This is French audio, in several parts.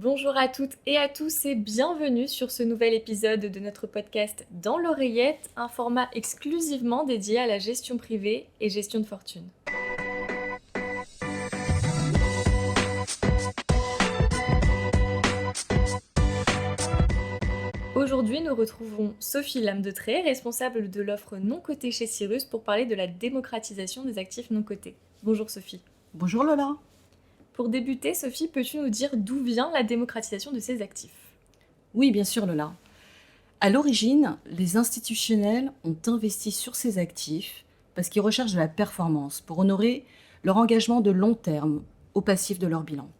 Bonjour à toutes et à tous et bienvenue sur ce nouvel épisode de notre podcast Dans l'oreillette, un format exclusivement dédié à la gestion privée et gestion de fortune. Aujourd'hui, nous retrouvons Sophie Lame-de-Tré, responsable de l'offre non cotée chez Cyrus, pour parler de la démocratisation des actifs non cotés. Bonjour Sophie. Bonjour Lola. Pour débuter, Sophie, peux-tu nous dire d'où vient la démocratisation de ces actifs ? Oui, bien sûr Lola. À l'origine, les institutionnels ont investi sur ces actifs parce qu'ils recherchent de la performance pour honorer leur engagement de long terme au passif de leur bilan.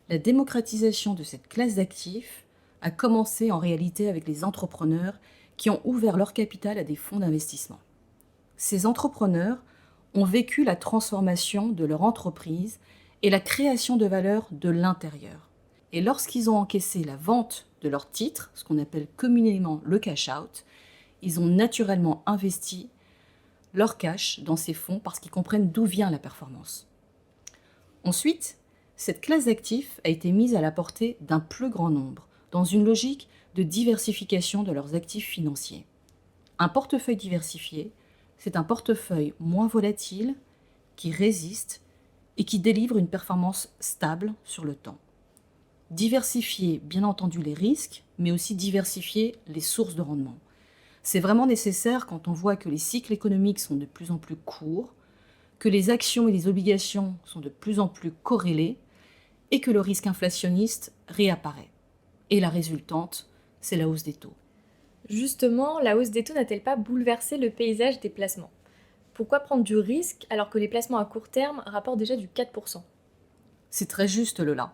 La démocratisation de cette classe d'actifs a commencé en réalité avec les entrepreneurs qui ont ouvert leur capital à des fonds d'investissement. Ces entrepreneurs ont vécu la transformation de leur entreprise et la création de valeur de l'intérieur. Et lorsqu'ils ont encaissé la vente de leurs titres, ce qu'on appelle communément le cash-out, ils ont naturellement investi leur cash dans ces fonds parce qu'ils comprennent d'où vient la performance. Ensuite, cette classe d'actifs a été mise à la portée d'un plus grand nombre, dans une logique de diversification de leurs actifs financiers. Un portefeuille diversifié, c'est un portefeuille moins volatile, qui résiste et qui délivre une performance stable sur le temps. Diversifier, bien entendu, les risques, mais aussi diversifier les sources de rendement. C'est vraiment nécessaire quand on voit que les cycles économiques sont de plus en plus courts, que les actions et les obligations sont de plus en plus corrélées et que le risque inflationniste réapparaît. Et la résultante, c'est la hausse des taux. Justement, la hausse des taux n'a-t-elle pas bouleversé le paysage des placements ? Pourquoi prendre du risque alors que les placements à court terme rapportent déjà du 4%? C'est très juste, Lola.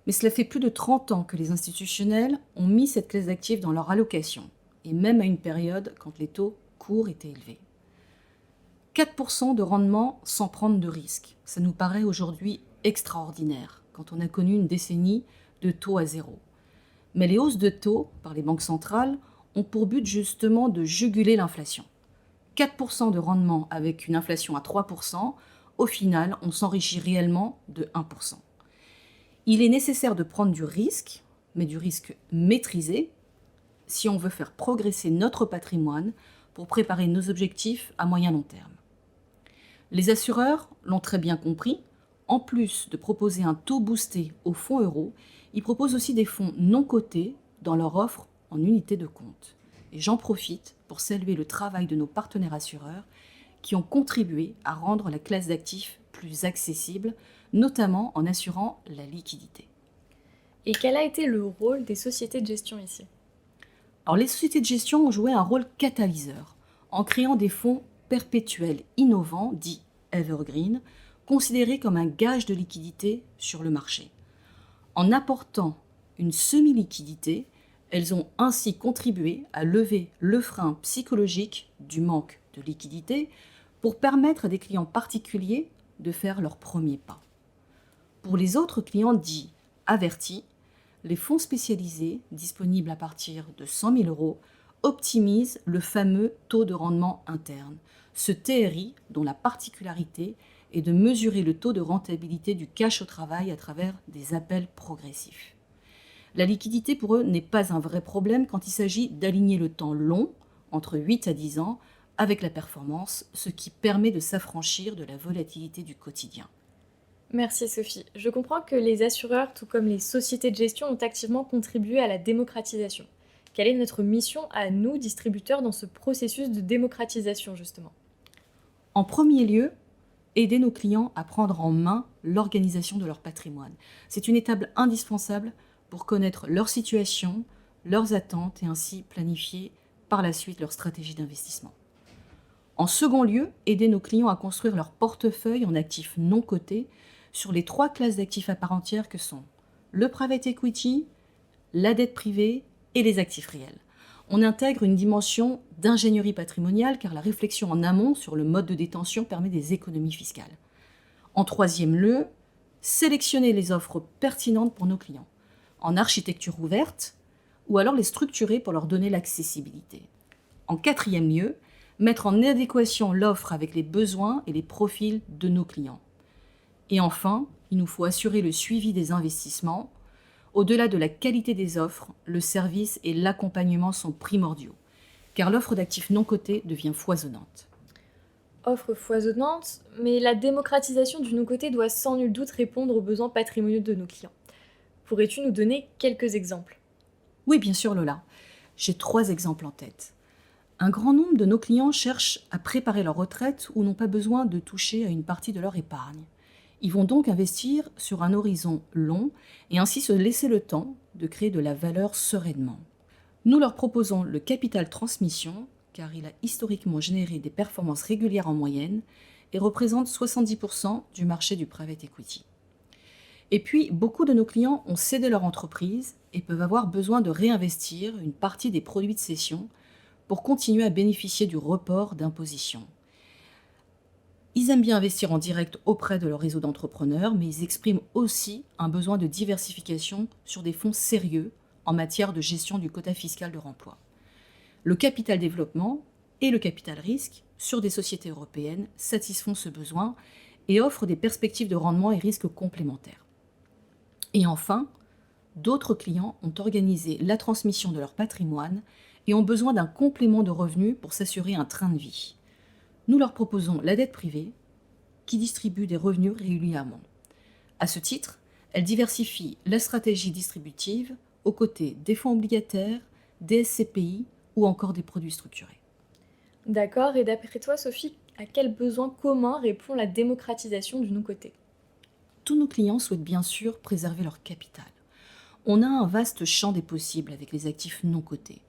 Mais cela fait plus de 30 ans que les institutionnels ont mis cette classe d'actifs dans leur allocation, et même à une période quand les taux courts étaient élevés. 4% de rendement sans prendre de risque, ça nous paraît aujourd'hui extraordinaire quand on a connu une décennie de taux à zéro. Mais les hausses de taux par les banques centrales ont pour but justement de juguler l'inflation. 4% de rendement avec une inflation à 3%, au final, on s'enrichit réellement de 1%. Il est nécessaire de prendre du risque, mais du risque maîtrisé, si on veut faire progresser notre patrimoine pour préparer nos objectifs à moyen long terme. Les assureurs l'ont très bien compris. En plus de proposer un taux boosté aux fonds euros, ils proposent aussi des fonds non cotés dans leur offre en unité de compte. Et j'en profite pour saluer le travail de nos partenaires assureurs qui ont contribué à rendre la classe d'actifs plus accessible, notamment en assurant la liquidité. Et quel a été le rôle des sociétés de gestion ici ? Alors, les sociétés de gestion ont joué un rôle catalyseur en créant des fonds perpétuels innovants, dits evergreen, considérés comme un gage de liquidité sur le marché. En apportant une semi-liquidité, elles ont ainsi contribué à lever le frein psychologique du manque de liquidité pour permettre à des clients particuliers de faire leur premier pas. Pour les autres clients dits avertis, les fonds spécialisés, disponibles à partir de 100 000 euros, optimisent le fameux taux de rendement interne, ce TRI dont la particularité est de mesurer le taux de rentabilité du cash au travail à travers des appels progressifs. La liquidité pour eux n'est pas un vrai problème quand il s'agit d'aligner le temps long, entre 8 à 10 ans, avec la performance, ce qui permet de s'affranchir de la volatilité du quotidien. Merci Sophie. Je comprends que les assureurs, tout comme les sociétés de gestion, ont activement contribué à la démocratisation. Quelle est notre mission à nous, distributeurs, dans ce processus de démocratisation, justement ? En premier lieu, aider nos clients à prendre en main l'organisation de leur patrimoine. C'est une étape indispensable pour connaître leur situation, leurs attentes et ainsi planifier par la suite leur stratégie d'investissement. En second lieu, aider nos clients à construire leur portefeuille en actifs non cotés sur les 3 classes d'actifs à part entière que sont le private equity, la dette privée et les actifs réels. On intègre une dimension d'ingénierie patrimoniale car la réflexion en amont sur le mode de détention permet des économies fiscales. En troisième lieu, sélectionner les offres pertinentes pour nos clients, en architecture ouverte, ou alors les structurer pour leur donner l'accessibilité. En quatrième lieu, mettre en adéquation l'offre avec les besoins et les profils de nos clients. Et enfin, il nous faut assurer le suivi des investissements Au-delà de la qualité des offres, le service et l'accompagnement sont primordiaux, car l'offre d'actifs non cotés devient foisonnante. Offre foisonnante, mais la démocratisation du non-coté doit sans nul doute répondre aux besoins patrimoniaux de nos clients. Pourrais-tu nous donner quelques exemples? Oui, bien sûr, Lola. J'ai 3 exemples en tête. Un grand nombre de nos clients cherchent à préparer leur retraite ou n'ont pas besoin de toucher à une partie de leur épargne. Ils vont donc investir sur un horizon long et ainsi se laisser le temps de créer de la valeur sereinement. Nous leur proposons le capital transmission car il a historiquement généré des performances régulières en moyenne et représente 70% du marché du private equity. Et puis, beaucoup de nos clients ont cédé leur entreprise et peuvent avoir besoin de réinvestir une partie des produits de cession pour continuer à bénéficier du report d'imposition. Ils aiment bien investir en direct auprès de leur réseau d'entrepreneurs, mais ils expriment aussi un besoin de diversification sur des fonds sérieux en matière de gestion du quota fiscal de remploi. Le capital développement et le capital risque sur des sociétés européennes satisfont ce besoin et offrent des perspectives de rendement et risques complémentaires. Et enfin, d'autres clients ont organisé la transmission de leur patrimoine et ont besoin d'un complément de revenus pour s'assurer un train de vie. Nous leur proposons la dette privée qui distribue des revenus régulièrement. À ce titre, elle diversifie la stratégie distributive aux côtés des fonds obligataires, des SCPI ou encore des produits structurés. D'accord, et d'après toi, Sophie, à quel besoin commun répond la démocratisation du non-coté? Tous nos clients souhaitent bien sûr préserver leur capital. On a un vaste champ des possibles avec les actifs non cotés.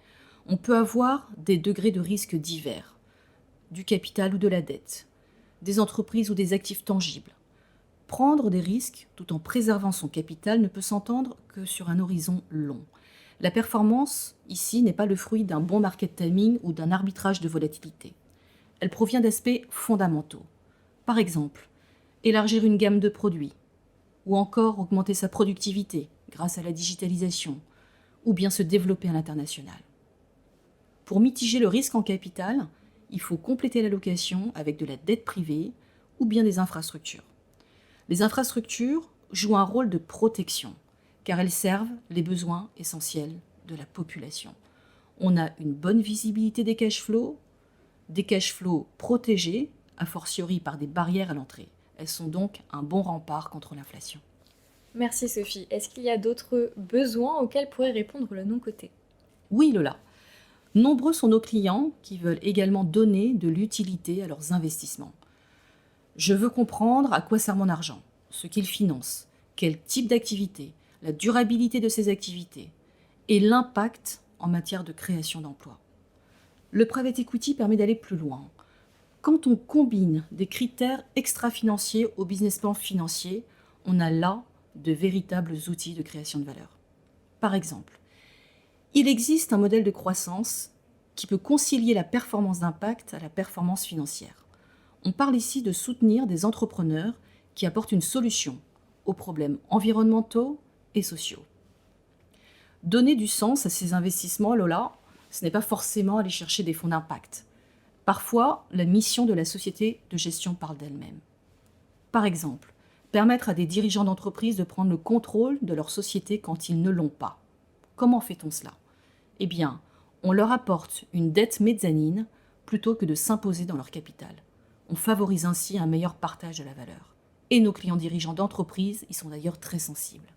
On peut avoir des degrés de risque divers, du capital ou de la dette, des entreprises ou des actifs tangibles. Prendre des risques tout en préservant son capital ne peut s'entendre que sur un horizon long. La performance, ici, n'est pas le fruit d'un bon market timing ou d'un arbitrage de volatilité. Elle provient d'aspects fondamentaux. Par exemple, élargir une gamme de produits, ou encore augmenter sa productivité grâce à la digitalisation, ou bien se développer à l'international. Pour mitiger le risque en capital, il faut compléter l'allocation avec de la dette privée ou bien des infrastructures. Les infrastructures jouent un rôle de protection, car elles servent les besoins essentiels de la population. On a une bonne visibilité des cash flows protégés, a fortiori par des barrières à l'entrée. Elles sont donc un bon rempart contre l'inflation. Merci Sophie. Est-ce qu'il y a d'autres besoins auxquels pourrait répondre le non-coté? Oui, Lola. Nombreux sont nos clients qui veulent également donner de l'utilité à leurs investissements. Je veux comprendre à quoi sert mon argent, ce qu'il finance, quel type d'activité, la durabilité de ces activités et l'impact en matière de création d'emplois. Le private equity permet d'aller plus loin. Quand on combine des critères extra-financiers au business plan financier, on a là de véritables outils de création de valeur. Par exemple, il existe un modèle de croissance qui peut concilier la performance d'impact à la performance financière. On parle ici de soutenir des entrepreneurs qui apportent une solution aux problèmes environnementaux et sociaux. Donner du sens à ces investissements, Lola, ce n'est pas forcément aller chercher des fonds d'impact. Parfois, la mission de la société de gestion parle d'elle-même. Par exemple, permettre à des dirigeants d'entreprise de prendre le contrôle de leur société quand ils ne l'ont pas. Comment fait-on cela? Eh bien, on leur apporte une dette mezzanine plutôt que de s'imposer dans leur capital. On favorise ainsi un meilleur partage de la valeur. Et nos clients dirigeants d'entreprise y sont d'ailleurs très sensibles.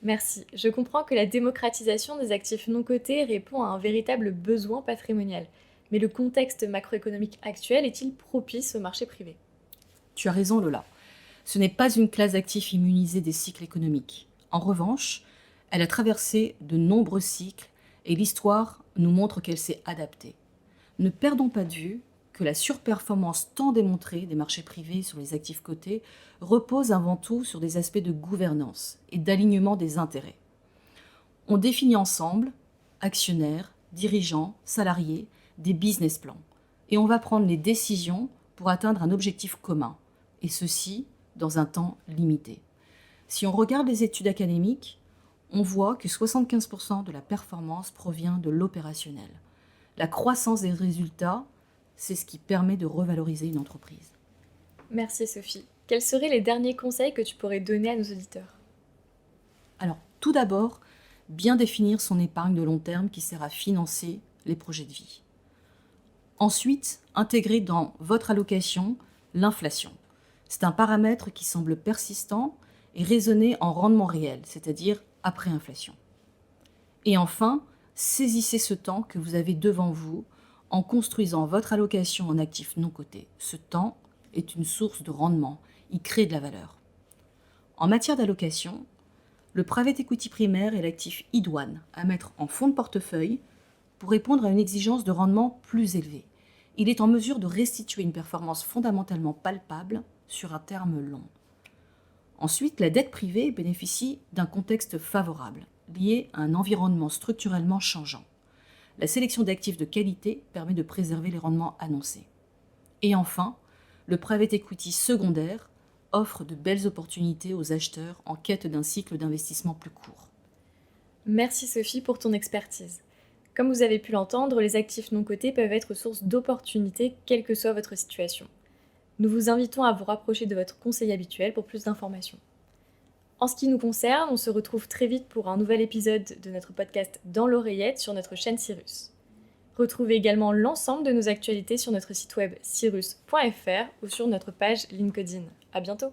Merci. Je comprends que la démocratisation des actifs non cotés répond à un véritable besoin patrimonial. Mais le contexte macroéconomique actuel est-il propice au marché privé? Tu as raison, Lola. Ce n'est pas une classe d'actifs immunisée des cycles économiques. En revanche, elle a traversé de nombreux cycles et l'histoire nous montre qu'elle s'est adaptée. Ne perdons pas de vue que la surperformance tant démontrée des marchés privés sur les actifs cotés repose avant tout sur des aspects de gouvernance et d'alignement des intérêts. On définit ensemble, actionnaires, dirigeants, salariés, des business plans et on va prendre les décisions pour atteindre un objectif commun, et ceci dans un temps limité. Si on regarde les études académiques, on voit que 75% de la performance provient de l'opérationnel. La croissance des résultats, c'est ce qui permet de revaloriser une entreprise. Merci Sophie. Quels seraient les derniers conseils que tu pourrais donner à nos auditeurs? Alors, Tout d'abord, bien définir son épargne de long terme qui sert à financer les projets de vie. Ensuite, intégrer dans votre allocation l'inflation. C'est un paramètre qui semble persistant et raisonné en rendement réel, c'est-à-dire après inflation. Et enfin, saisissez ce temps que vous avez devant vous en construisant votre allocation en actifs non cotés. Ce temps est une source de rendement, il crée de la valeur. En matière d'allocation, le private equity primaire est l'actif idoine à mettre en fonds de portefeuille pour répondre à une exigence de rendement plus élevée. Il est en mesure de restituer une performance fondamentalement palpable sur un terme long. Ensuite, la dette privée bénéficie d'un contexte favorable, lié à un environnement structurellement changeant. La sélection d'actifs de qualité permet de préserver les rendements annoncés. Et enfin, le private equity secondaire offre de belles opportunités aux acheteurs en quête d'un cycle d'investissement plus court. Merci Sophie pour ton expertise. Comme vous avez pu l'entendre, les actifs non cotés peuvent être source d'opportunités, quelle que soit votre situation. Nous vous invitons à vous rapprocher de votre conseiller habituel pour plus d'informations. En ce qui nous concerne, on se retrouve très vite pour un nouvel épisode de notre podcast Dans l'oreillette sur notre chaîne Cyrus. Retrouvez également l'ensemble de nos actualités sur notre site web cyrus.fr ou sur notre page LinkedIn. À bientôt!